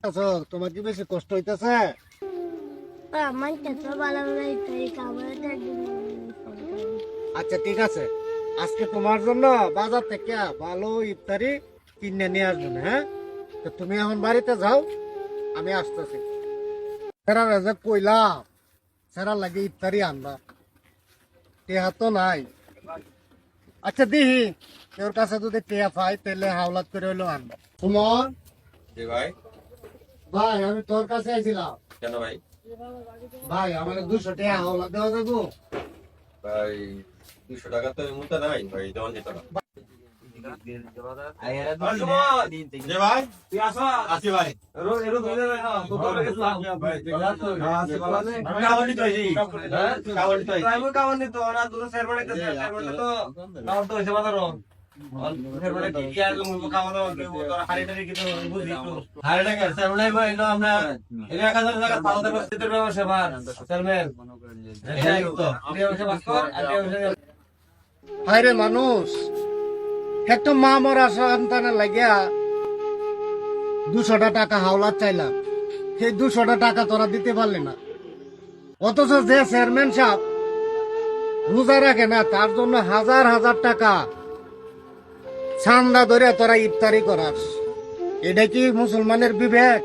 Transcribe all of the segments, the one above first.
আছো, তোমার কি বেশি কষ্ট হইতেছে? আচ্ছা ঠিক আছে, আজকে তোমার জন্য বাজার থেকে ভালো ইফতারি কিনে নিয়ে আসবেন। হ্যাঁ, তো তুমি এখন বাড়িতে যাও, আমি আসতেছি। সেরা রাজা কইলাম সেরা লাগে ইফতারি আনবা, টেহা তো নাই। আচ্ছা দিহি তোর কাছে যদি টেহা পাই তাহলে হাওলাত করে হইলো আনবা। সুমন জি ভাই। ভাই, আমি তোর কাছে আইছিলাম। কেন ভাই? ভাই আমার 200 টাকা হাওলাত দেওয়া যাবো? ভাই 200 টাকা তো এই মুহূর্তে নাই ভাই, দেওয়া যেত না। জি ভাই, তুই আসো। আসি ভাই। কাওয়ানি তো এই কাওয়ানি তো এই কাওয়ানি তো না দুটো শেয়ার বানাইতে শেয়ার বানাইতে তো নাও তো হইছে বাজারও শেয়ার বানাইতে কি আর মুই কাওয়ানো তোর হারিটারি কি তো বুঝি তো হারিটা কে শেয়ার বানাই ভাই না আমরা এই 1000 টাকা পাওয়াতে প্রস্তুতের ব্যবসা বার চেয়ারম্যান এই তো এই ব্যবসা বাস কর আর এই ব্যবসা। হায়রে মানুষ, একটা মা মরা সন্তানের লাগিয়া 200 টাকা হাওলাত চাইলাম, সেই 200 টাকা তোরা দিতে পারলি না। অথচ যে চেয়ারম্যান সাহেব রোজা রাখে না, তার জন্য হাজার হাজার টাকা চান্দা ধরে তোরা ইফতারি করাস, এটা কি মুসলমানের বিবেক?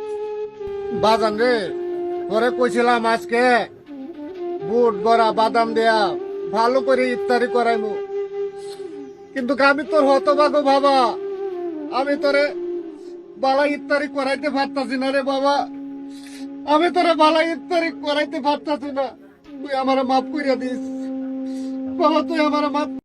বাজান রে, পরে কইছিলাম আজকে বুট বড়া বাদাম দেয়া ভালো করে ইফতারি করাইমু, কিন্তু আমি তোর হতভাগ্য বাবা, আমি তোরে বালা ইফতারি করাইতে পারতাছি না রে বাবা, আমি তোরে বালা ইফতারি করাইতে পারতাছি না। তুই আমার মাফ করিয়া দিস বাবা, তুই আমার মাফ